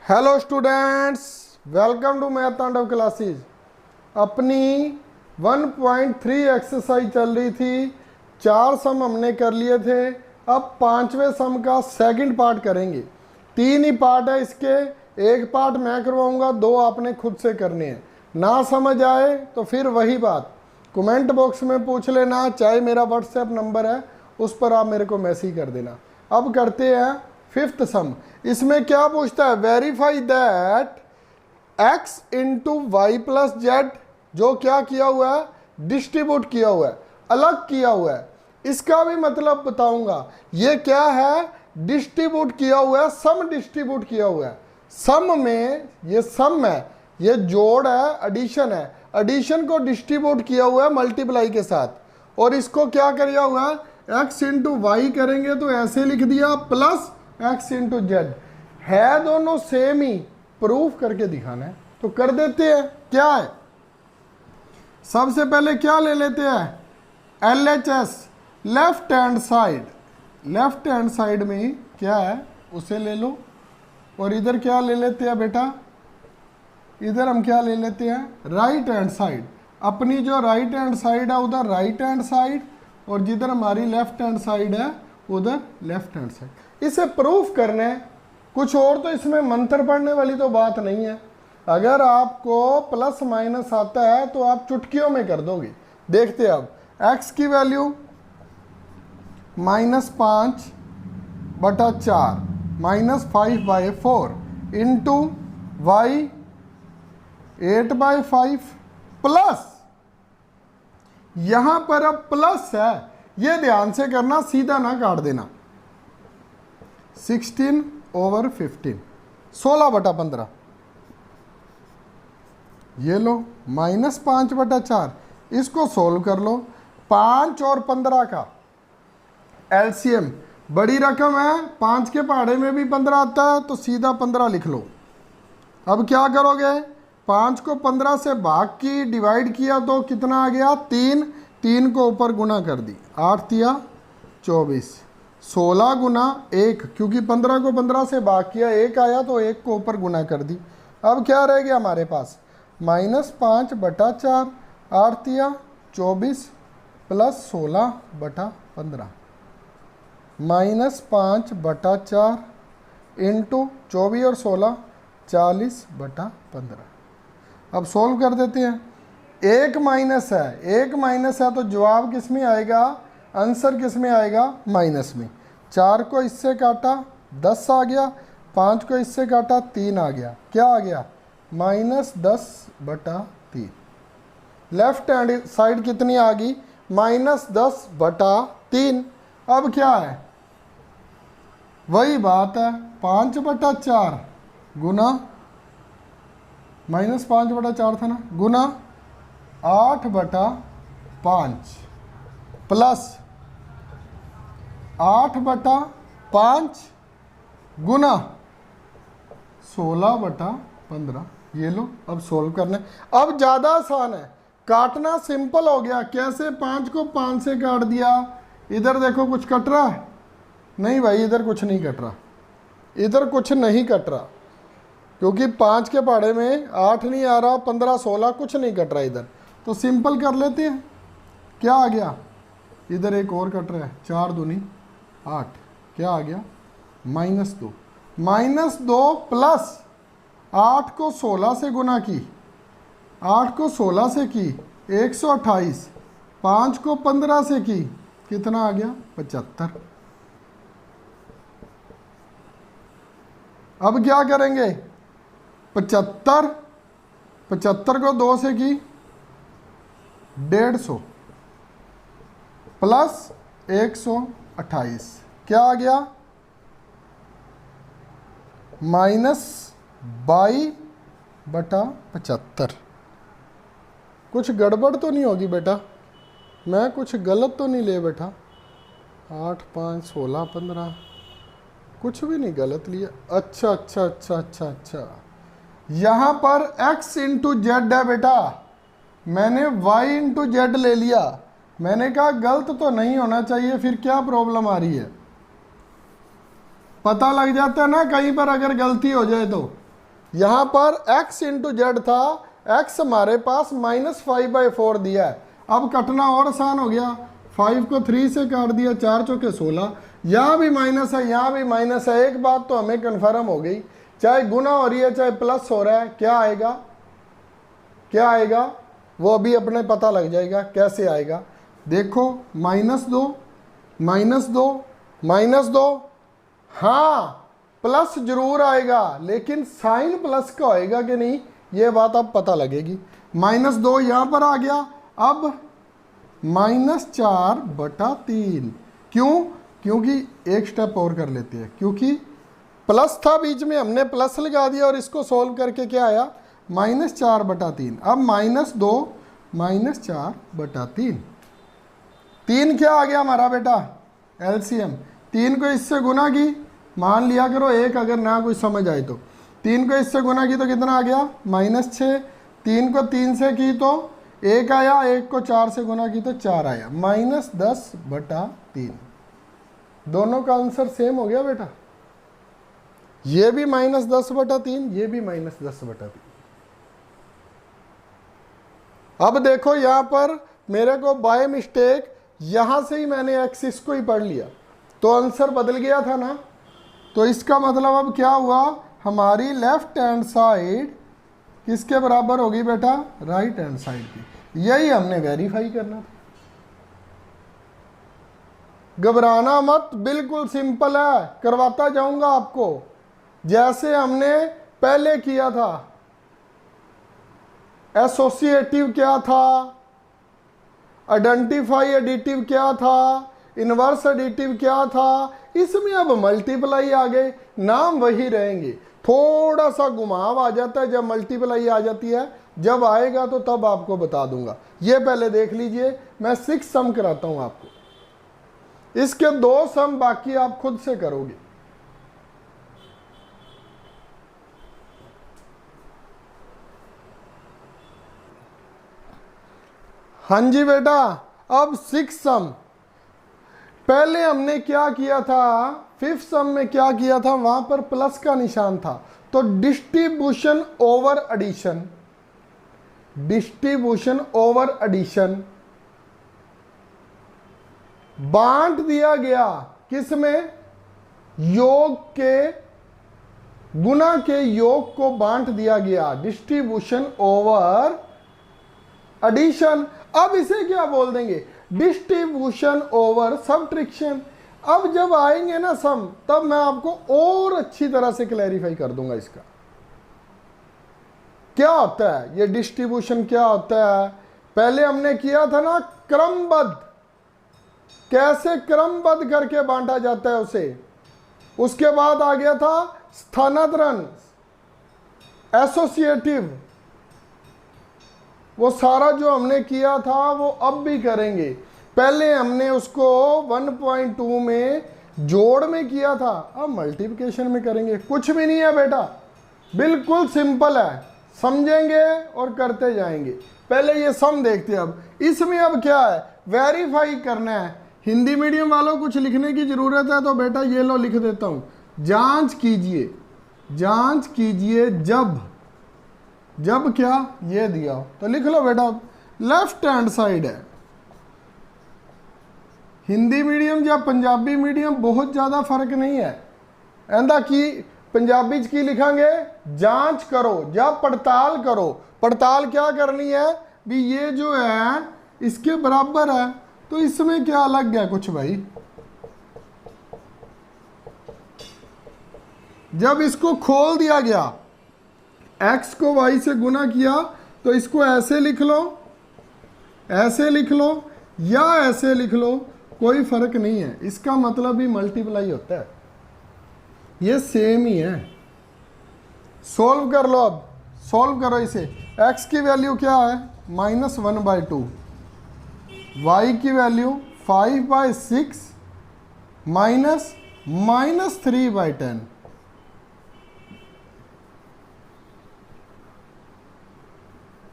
Hello students, welcome to math Tandav classes. अपनी 1.3 exercise चल रही थी। 4 सम हमने कर लिए थे। अब 5वें सम का सेकंड पार्ट करेंगे। 3 ही पार्ट है इसके, एक पार्ट मैं करवाऊंगा, 2 आपने खुद से करने हैं। ना समझ आए तो फिर वही बात कमेंट बॉक्स में पूछ लेना, चाहे मेरा व्हाट्सएप नंबर है उस पर आप मेरे को मैसेज कर देना। अब करते हैं 5th सम। इसमें क्या पूछता है, verify that x into y plus z, जो क्या किया हुआ है, डिस्ट्रीब्यूट किया हुआ है, अलग किया हुआ है। इसका भी मतलब बताऊंगा। ये क्या है, डिस्ट्रीब्यूट किया हुआ है, सम डिस्ट्रीब्यूट किया हुआ है। सम में ये सम है, ये जोड़ है, एडिशन है। एडिशन को डिस्ट्रीब्यूट किया हुआ है मल्टीप्लाई के साथ, और इसको क्या किया हुआ है, x इंटू वाई करेंगे तो ऐसे लिख दिया, प्लस x इंटू जेड। है दोनों सेम ही, प्रूफ करके दिखाना है तो कर देते हैं। क्या है, सबसे पहले क्या ले लेते हैं, LHS left hand side. Left hand side में क्या है उसे ले लो, और इधर क्या ले लेते हैं बेटा, इधर हम क्या ले लेते हैं, राइट हैंड साइड। अपनी जो राइट हैंड साइड है उधर राइट हैंड साइड, और जिधर हमारी लेफ्ट हैंड साइड है उधर लेफ्ट हैंड साइड। इसे प्रूफ करने, कुछ और तो इसमें मंत्र पढ़ने वाली तो बात नहीं है। अगर आपको प्लस माइनस आता है तो आप चुटकियों में कर दोगे। देखते हैं अब, x की वैल्यू -5/4 -5/4 इंटू वाई 8/5 प्लस, यहां पर अब प्लस है, ये ध्यान से करना, सीधा ना काट देना। 16/15 16/15, ये लो -5/4। इसको सोल्व कर लो। 5 और 15 का एलसीएम, बड़ी रकम है, 5 के पहाड़े में भी 15 आता है तो सीधा 15 लिख लो। अब क्या करोगे, 5 को 15 से भाग की डिवाइड किया तो कितना आ गया, 3। 3 को ऊपर गुना कर दी, 8 तिया 24, 16 गुना 1, क्योंकि 15 को 15 से भाग किया 1 आया तो 1 को ऊपर गुना कर दी। अब क्या रह गया हमारे पास, -5/4 8 तिया 24 प्लस 16/15 -5/4 इंटू 24 और 16 40/15। अब सॉल्व कर देते हैं। एक माइनस है तो जवाब किस में आएगा, आंसर किस में आएगा, माइनस में। 4 को इससे काटा 10 आ गया, 5 को इससे काटा 3 आ गया। क्या आ गया, -10/3। लेफ्ट हैंड साइड कितनी आ गई, -10/3। अब क्या है, वही बात है, 5/4 गुना -5/4 था ना, गुना 8/5 प्लस 8/5 गुना 16/15। ये लो, अब सोल्व करना है। अब ज़्यादा आसान है, काटना सिंपल हो गया। कैसे, 5 को 5 से काट दिया। इधर देखो कुछ कट रहा है, नहीं भाई इधर कुछ नहीं कट रहा, इधर कुछ नहीं कट रहा, क्योंकि 5 के पहाड़े में 8 नहीं आ रहा, 15 16 कुछ नहीं कट रहा इधर। तो सिंपल कर लेते हैं। क्या आ गया, इधर एक और कट रहा है, 4 दूनी 8, क्या आ गया, -2। -2 प्लस 8 को 16 से गुना की, 8 को 16 से की 128, 5 को 15 से की, कितना आ गया, 75। अब क्या करेंगे, 75 को 2 से की 150 प्लस 128, क्या आ गया, -22/75। कुछ गड़बड़ तो नहीं होगी बेटा, मैं कुछ गलत तो नहीं ले बैठा, 8 5 16 15 कुछ भी नहीं गलत लिया। अच्छा, यहाँ पर x इंटू जेड है बेटा, मैंने y इंटू जेड ले लिया। मैंने कहा गलत तो नहीं होना चाहिए, फिर क्या प्रॉब्लम आ रही है। पता लग जाता है ना कहीं पर अगर गलती हो जाए तो। यहाँ पर x इंटू जेड था, x हमारे पास -5/4 दिया है। अब कटना और आसान हो गया, 5 को 3 से काट दिया, 4 चौके 16। यहाँ भी माइनस है, यहाँ भी माइनस है। एक बात तो हमें कन्फर्म हो गई, चाहे गुना हो रही है चाहे प्लस हो रहा है, क्या आएगा, क्या आएगा वो अभी अपने पता लग जाएगा कैसे आएगा। देखो -2 -2 -2, हाँ प्लस जरूर आएगा, लेकिन साइन प्लस का होएगा कि नहीं ये बात अब पता लगेगी। -2 यहाँ पर आ गया, अब -4/3। क्यों? क्योंकि एक स्टेप और कर लेते हैं, क्योंकि प्लस था बीच में, हमने प्लस लगा दिया और इसको सोल्व करके क्या आया, -4/3। अब -2 -4/3, 3 क्या आ गया हमारा बेटा, एलसीएम। 3 को इससे गुना की, मान लिया करो 1, अगर ना कोई समझ आए तो 3 को इससे गुना की तो कितना आ गया, -6। 3 को 3 से की तो 1 आया, 1 को 4 से गुना की तो 4 आया, -10/3। दोनों का आंसर सेम हो गया बेटा, ये भी -10/3, ये भी -10/3। अब देखो यहां पर मेरे को बाय मिस्टेक यहां से ही मैंने एक्सिस को ही पढ़ लिया तो आंसर बदल गया था ना। तो इसका मतलब अब क्या हुआ, हमारी लेफ्ट हैंड साइड किसके बराबर होगी बेटा, राइट हैंड साइड की। यही हमने वेरीफाई करना था। घबराना मत, बिल्कुल सिंपल है, करवाता जाऊंगा आपको जैसे हमने पहले किया था। एसोसिएटिव क्या था, आइडेंटिफाई एडिटिव क्या था, इनवर्स एडिटिव क्या था, इसमें अब मल्टीप्लाई आ गए, नाम वही रहेंगे। थोड़ा सा घुमाव आ जाता है जब मल्टीप्लाई आ जाती है, जब आएगा तो तब आपको बता दूंगा। ये पहले देख लीजिए, मैं 6 सम कराता हूं आपको, इसके 2 सम बाकी आप खुद से करोगे। हाँ जी बेटा, अब 6 सम। पहले हमने क्या किया था, 5th सम में क्या किया था, वहां पर प्लस का निशान था, तो distribution over addition, distribution over addition बांट दिया गया, किसमें, योग के, गुना के योग को बांट दिया गया, डिस्ट्रीब्यूशन ओवर एडिशन। अब इसे क्या बोल देंगे, डिस्ट्रीब्यूशन ओवर सब्ट्रैक्शन। अब जब आएंगे ना सम, तब मैं आपको और अच्छी तरह से क्लैरिफाई कर दूंगा इसका क्या होता है, ये डिस्ट्रीब्यूशन क्या होता है। पहले हमने किया था ना क्रमबद्ध, कैसे क्रमबद्ध करके बांटा जाता है उसे। उसके बाद आ गया था स्थानांतरण, एसोसिएटिव, वो सारा जो हमने किया था वो अब भी करेंगे। पहले हमने उसको 1.2 में जोड़ में किया था, अब मल्टीप्लिकेशन में करेंगे। कुछ भी नहीं है बेटा, बिल्कुल सिंपल है, समझेंगे और करते जाएंगे। पहले ये सम देखते हैं। अब इसमें अब क्या है, वेरीफाई करना है। हिंदी मीडियम वालों कुछ लिखने की जरूरत है तो बेटा ये लो लिख देता हूं, जांच कीजिए, जांच कीजिए जब, जब क्या ये दिया हो तो लिख लो बेटा, लेफ्ट हैंड साइड है। हिंदी मीडियम या पंजाबी मीडियम बहुत ज़्यादा फर्क नहीं है। एंदा की पंजाबी की लिखांगे जांच करो या पड़ताल करो। पड़ताल क्या करनी है भी, ये जो है इसके बराबर है तो इसमें क्या अलग गया कुछ भाई। जब इसको खोल दिया गया, x को y से गुना किया तो इसको ऐसे लिख लो, ऐसे लिख लो या ऐसे लिख लो, कोई फर्क नहीं है। इसका मतलब भी मल्टीप्लाई होता है, ये सेम ही है। सॉल्व कर लो, अब सॉल्व करो इसे। x की वैल्यू क्या है, -1/2, y की वैल्यू 5/6 -3/10,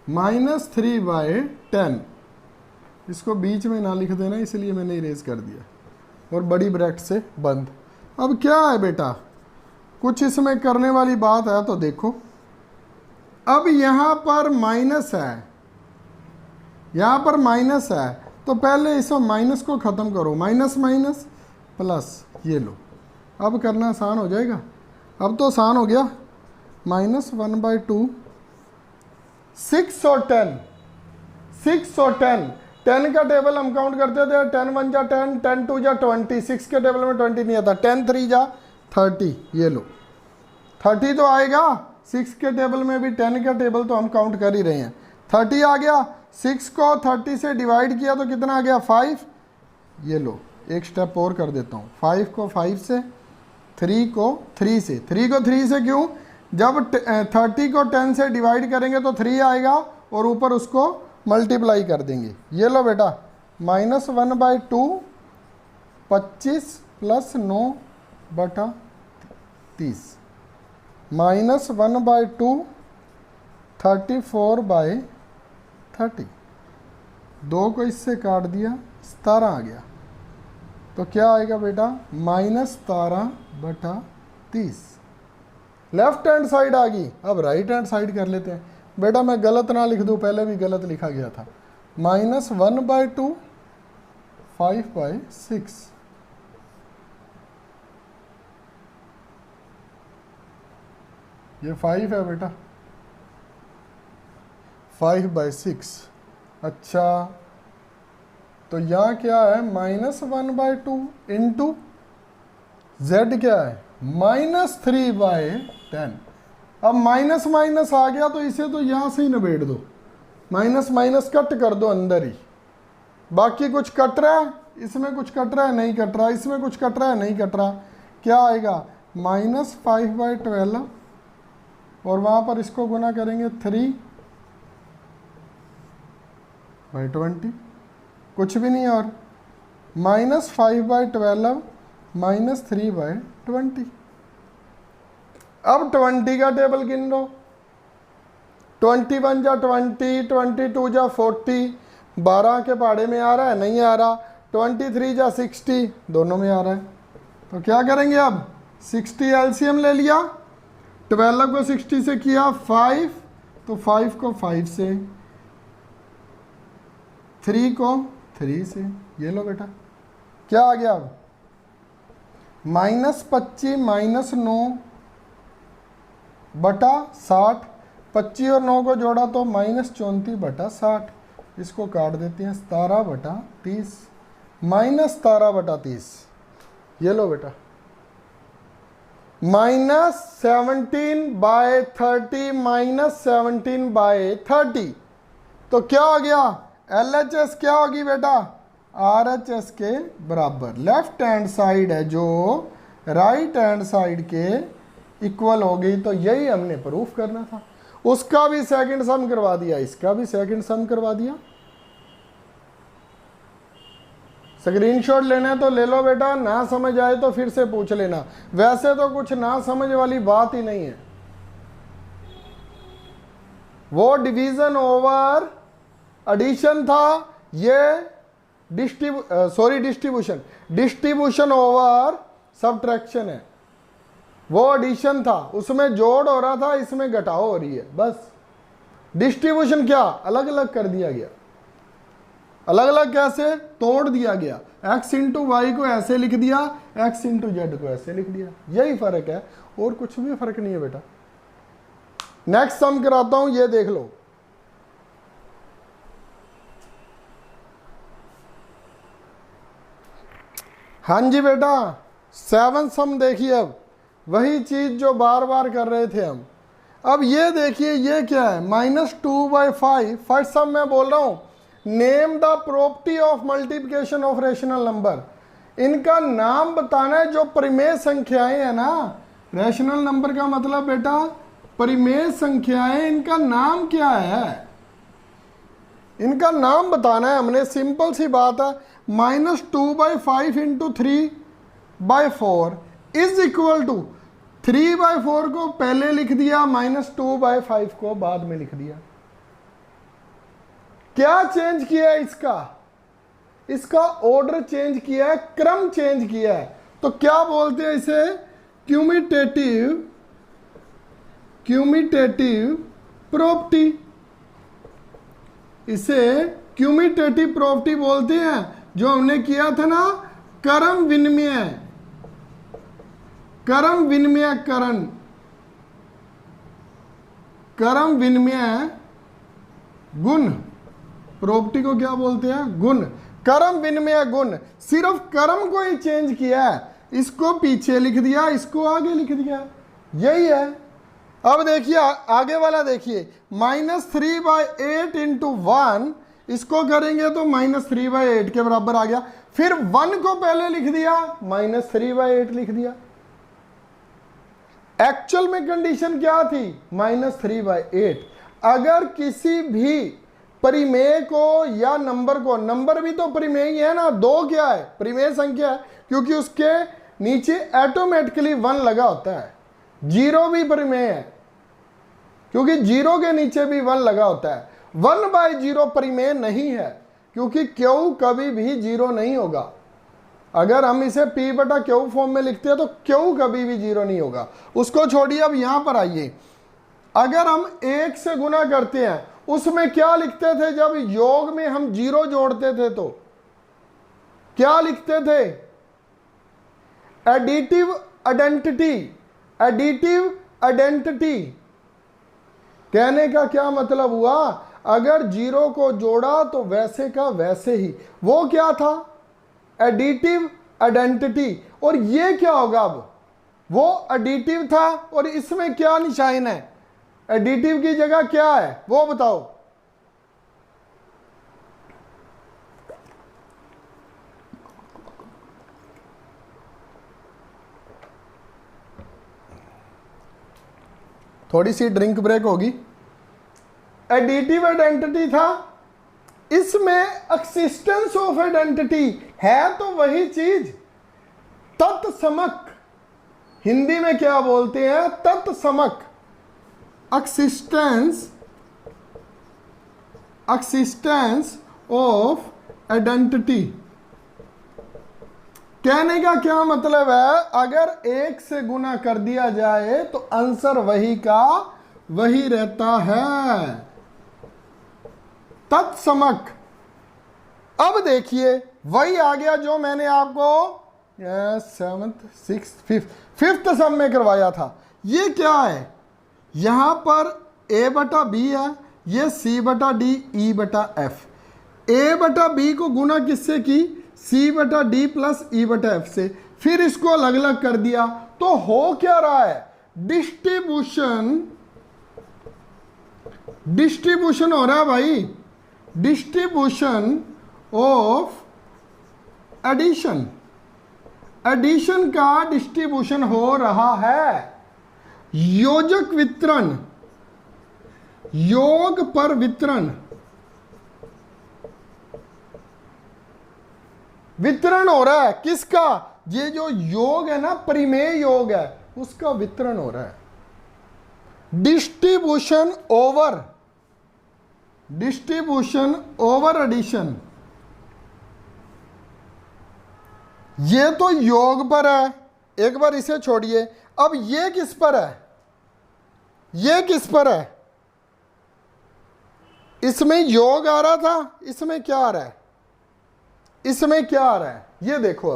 -3/10। इसको बीच में ना लिख देना, इसलिए मैंने इरेज कर दिया, और बड़ी ब्रैकेट से बंद। अब क्या है बेटा, कुछ इसमें करने वाली बात है तो देखो, अब यहाँ पर माइनस है, यहाँ पर माइनस है, तो पहले इस माइनस को ख़त्म करो, माइनस माइनस प्लस, ये लो। अब करना आसान हो जाएगा, अब तो आसान हो गया। -1/2, 6 और 10, 6 और 10, 10 का टेबल हम काउंट करते थे, 10 1 जा 10, 10 2 जा 20, 6 के टेबल में 20 नहीं आता, 10 3 जा 30, ये लो 30 तो आएगा, 6 के टेबल में भी 10 का टेबल तो हम काउंट कर ही रहे हैं, 30 आ गया। 6 को 30 से डिवाइड किया तो कितना आ गया 5, ये लो एक स्टेप और कर देता हूँ, 5 को 5 से, 3 को 3 से, 3 को 3 से क्यों, जब 30 को 10 से डिवाइड करेंगे तो 3 आएगा और ऊपर उसको मल्टीप्लाई कर देंगे। ये लो बेटा -1/2, 25 + 9/30, -1/2, 34/30, 2 को इससे काट दिया, 17 आ गया। तो क्या आएगा बेटा -17/30। लेफ्ट हैंड साइड आ गई, अब राइट हैंड साइड कर लेते हैं। बेटा मैं गलत ना लिख दूं, पहले भी गलत लिखा गया था। -1/2, 5/6, ये 5 है बेटा, 5/6। अच्छा तो यहाँ क्या है -1/2 इंटू z क्या है -3/10। अब माइनस माइनस आ गया तो इसे तो यहाँ से ही निबेड़ दो, माइनस माइनस कट कर दो अंदर ही, बाकी कुछ कट रहा है, इसमें कुछ कट रहा है नहीं कट रहा, इसमें कुछ कट रहा है नहीं कट रहा, क्या आएगा -5/12 और वहाँ पर इसको गुना करेंगे 3/20, कुछ भी नहीं और -5/12 -3/20। अब 20 का टेबल गिन लो, 21 जा 20, 22 जा 40, 12 के पहाड़े में आ रहा है नहीं आ रहा, 23 जा 60, दोनों में आ रहा है। तो क्या करेंगे अब 60 एलसीएम ले लिया, 12 को 60 से किया 5, तो 5 को 5 से, 3 को 3 से, ये लो बेटा क्या आ गया अब -25 -9/60, 25 और 9 को जोड़ा तो -34/60, इसको काट देते हैं 17/30, -17/30, ये लो बेटा -17/30 -17/30, तो क्या हो गया LHS क्या होगी बेटा RHS के बराबर। लेफ्ट हैंड साइड है जो राइट हैंड साइड के इक्वल हो गई, तो यही हमने प्रूफ करना था। उसका भी सेकंड सम करवा दिया, इसका भी सेकंड सम करवा दिया। स्क्रीनशॉट लेना है तो ले लो बेटा, ना समझ आए तो फिर से पूछ लेना, वैसे तो कुछ ना समझ वाली बात ही नहीं है। वो डिवीजन ओवर एडिशन था, ये डिस्ट्रीब्यूशन ओवर सब्ट्रैक्शन है। वो एडिशन था, उसमें जोड़ हो रहा था, इसमें घटाव हो रही है, बस। डिस्ट्रीब्यूशन क्या अलग अलग कर दिया गया, अलग अलग कैसे तोड़ दिया गया, x इंटू वाई को ऐसे लिख दिया, x इंटू जेड को ऐसे लिख दिया, यही फर्क है और कुछ भी फर्क नहीं है बेटा। नेक्स्ट सम कराता हूं, ये देख लो। हाँ जी बेटा 7 सम देखिए, अब वही चीज जो बार बार कर रहे थे हम। अब ये देखिए ये क्या है -2/5। फर्स्ट सम मैं बोल रहा हूं, name the property of multiplication of rational number. इनका नाम बताना है, जो परिमेय संख्याएं है ना, रेशनल नंबर का मतलब बेटा परिमेय संख्याएं, इनका नाम क्या है, इनका नाम बताना है हमने। सिंपल सी बात है, -2/5 इंटू 3/4 इज इक्वल टू 3/4 को पहले लिख दिया, -2/5 को बाद में लिख दिया। क्या चेंज किया है इसका ऑर्डर चेंज किया है, क्रम चेंज किया है। तो क्या बोलते हैं इसे, क्यूमिटेटिव प्रॉपर्टी, इसे क्यूमिटेटिव प्रॉपर्टी बोलते हैं। जो हमने किया था ना क्रम विनिमय, क्रम विनिमय करण, क्रम विनिमय गुण, प्रॉपर्टी को क्या बोलते हैं? गुण। क्रम विनिमय गुण, सिर्फ क्रम को ही चेंज किया है, इसको पीछे लिख दिया, इसको आगे लिख दिया, यही है। अब देखिए आगे वाला देखिए, -3/8 इंटू 1, इसको करेंगे तो -3/8 के बराबर आ गया। फिर 1 को पहले लिख दिया, -3/8 लिख दिया। एक्चुअल में कंडीशन क्या थी? -3/8। अगर किसी भी परिमेय को या नंबर को, नंबर भी तो परिमेय ही है ना, 2 क्या है? परिमेय संख्या है, क्योंकि उसके नीचे ऑटोमेटिकली 1 लगा होता है। 0 भी परिमेय है, क्योंकि 0 के नीचे भी 1 लगा होता है। 1/0 परिमेय नहीं है, क्योंकि क्यू कभी भी 0 नहीं होगा। अगर हम इसे p/q फॉर्म में लिखते हैं तो क्यू कभी भी 0 नहीं होगा। उसको छोड़िए, अब यहां पर आइए। अगर हम 1 से गुना करते हैं, उसमें क्या लिखते थे? जब योग में हम 0 जोड़ते थे तो क्या लिखते थे? Additive identity. एडिटिव आइडेंटिटी कहने का क्या मतलब हुआ? अगर 0 को जोड़ा तो वैसे का वैसे ही, वो क्या था? Additive identity. और ये क्या होगा? अब वो एडिटिव था और इसमें क्या निशान है? एडिटिव की जगह क्या है वो बताओ? थोड़ी सी ड्रिंक ब्रेक होगी। एडिटिव आइडेंटिटी था, इसमें एक्सिस्टेंस ऑफ आइडेंटिटी है तो वही चीज, तत्समक। हिंदी में क्या बोलते हैं? तत्समक। एक्सिस्टेंस ऑफ आइडेंटिटी कहने का क्या मतलब है? अगर 1 से गुना कर दिया जाए तो आंसर वही का वही रहता है, तत्समक। अब देखिए वही आ गया जो मैंने आपको 7th 6th 5th सम में करवाया था। ये क्या है? यहां पर a/b है, ये c/d e/f। a/b को गुना किससे की? c/d प्लस e/f से। फिर इसको अलग अलग कर दिया तो हो क्या रहा है? डिस्ट्रीब्यूशन हो रहा है भाई, डिस्ट्रीब्यूशन ऑफ एडिशन। एडिशन का डिस्ट्रीब्यूशन हो रहा है। योजक वितरण, योग पर वितरण, वितरण हो रहा है। किसका? ये जो योग है ना, परिमेय योग है, उसका वितरण हो रहा है। Distribution over addition. ये तो योग पर है, एक बार इसे छोड़िए। अब ये किस पर है? ये किस पर है? इसमें योग आ रहा था, इसमें क्या आ रहा है? इसमें क्या आ रहा है? ये देखो।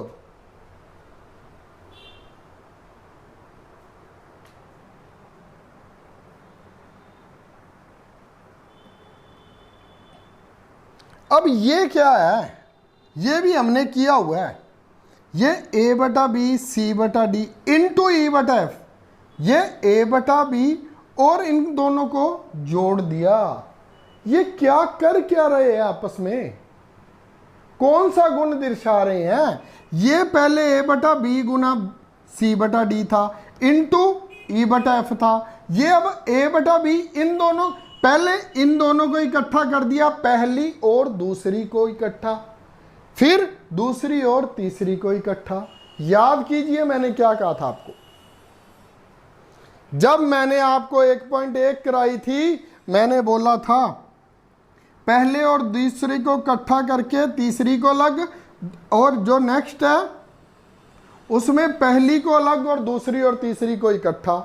अब ये क्या है? ये भी हमने किया हुआ है। ये a/b c/d इंटू e/f, ये a/b और इन दोनों को जोड़ दिया। ये क्या कर क्या रहे हैं आपस में? कौन सा गुण दर्शा रहे हैं? ये पहले a/b गुना c/d था इंटू e/f था। ये अब a/b इन दोनों, पहले इन दोनों को इकट्ठा कर दिया, पहली और दूसरी को इकट्ठा, फिर दूसरी और तीसरी को इकट्ठा। याद कीजिए मैंने क्या कहा था आपको जब मैंने आपको 1.1 कराई थी। मैंने बोला था पहले और दूसरी को इकट्ठा करके तीसरी को अलग, और जो नेक्स्ट है उसमें पहली को अलग और दूसरी और तीसरी को इकट्ठा।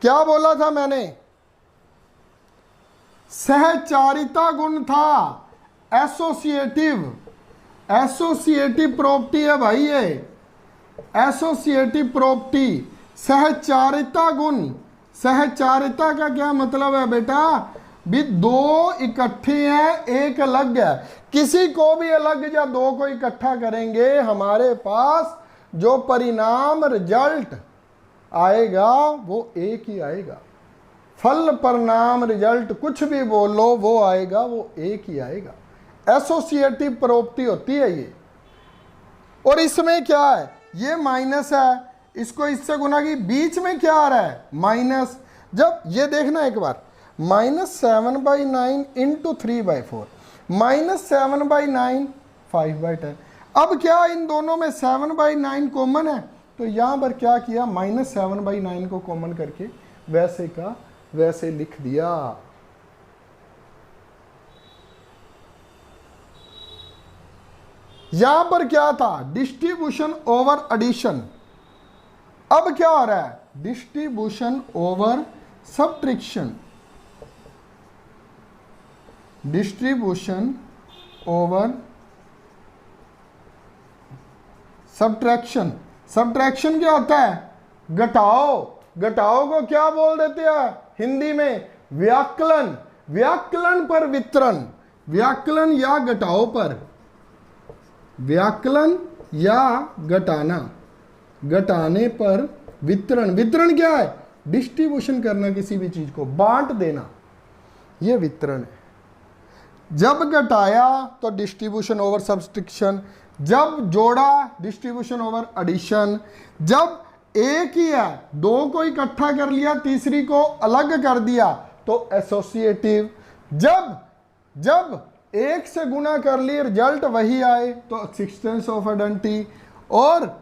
क्या बोला था मैंने? सहचारिता गुण था, एसोसिएटिव प्रॉपर्टी है भाई ये, एसोसिएटिव प्रॉपर्टी, सहचारिता गुण। सहचारिता का क्या मतलब है बेटा? भी दो इकट्ठे हैं, एक अलग है। किसी को भी अलग या दो को इकट्ठा करेंगे, हमारे पास जो परिणाम रिजल्ट आएगा वो एक ही आएगा। फल परिणाम रिजल्ट कुछ भी बोलो वो आएगा, वो एक ही आएगा। एसोसिएटिव प्रॉपर्टी होती है ये। और इसमें क्या है? ये माइनस है, इसको इससे गुना की, बीच में क्या आ रहा है? माइनस। जब ये देखना एक बार, -7/9 इंटू 3/4, -7/9 5/10। अब क्या इन दोनों में 7/9 कॉमन है, तो यहां पर क्या किया? -7/9 को कॉमन करके वैसे का वैसे लिख दिया। यहां पर क्या था? Distribution over addition. अब क्या हो रहा है? Distribution over subtraction, distribution over subtraction. Subtraction क्या होता है? घटाओ। घटाओ को क्या बोल देते हैं हिंदी में? व्याकलन। व्याकलन पर वितरण, व्याकलन या घटाओ पर, व्याकलन या घटाना, घटाने पर वितरण। वितरण क्या है? डिस्ट्रीब्यूशन करना, किसी भी चीज को बांट देना, यह वितरण है। जब घटाया तो डिस्ट्रीब्यूशन ओवर सब्स्ट्रैक्शन, जब जोड़ा डिस्ट्रीब्यूशन ओवर एडिशन, जब एक ही है दो को इकट्ठा कर लिया तीसरी को अलग कर दिया तो एसोसिएटिव, जब एक से गुणा कर लिए रिजल्ट वही आए तो एक्सिस्टेंस ऑफ आइडेंटिटी, और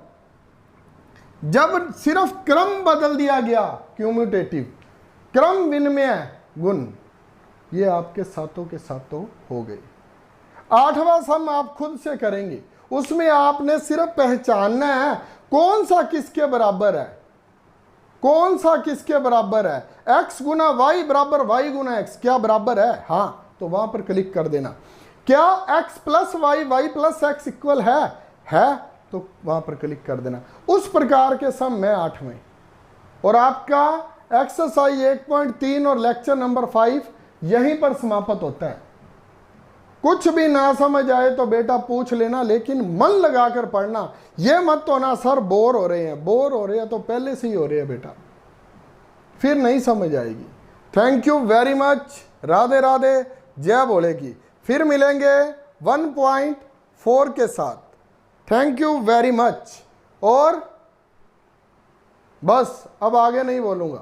जब सिर्फ क्रम बदल दिया गया क्यूम्यूटेटिव, क्रम विनिमय गुण। ये आपके सातों के सातों हो गए। आठवां सम आप खुद से करेंगे, उसमें आपने सिर्फ पहचानना है कौन सा किसके बराबर है, कौन सा किसके बराबर है। x गुना वाई बराबर वाई गुना एक्स, क्या बराबर है? हाँ, तो वहां पर क्लिक कर देना। क्या x plus y, y plus x equal है, तो वहां पर क्लिक कर देना। उस प्रकार के सम में 8वें, और आपका एक्सरसाइज 1.3 और लेक्चर नंबर 5 यहीं पर समाप्त होता है। कुछ भी ना समझ आए तो बेटा पूछ लेना, लेकिन मन लगाकर पढ़ना। ये मत होना सर बोर हो रहे हैं तो पहले से ही हो रहे हैं बेटा, फिर नहीं समझ आएगी। Thank you very much. Radhe Radhe, जय भोले की। फिर मिलेंगे 1.4 के साथ। Thank you very much. और बस अब आगे नहीं बोलूंगा।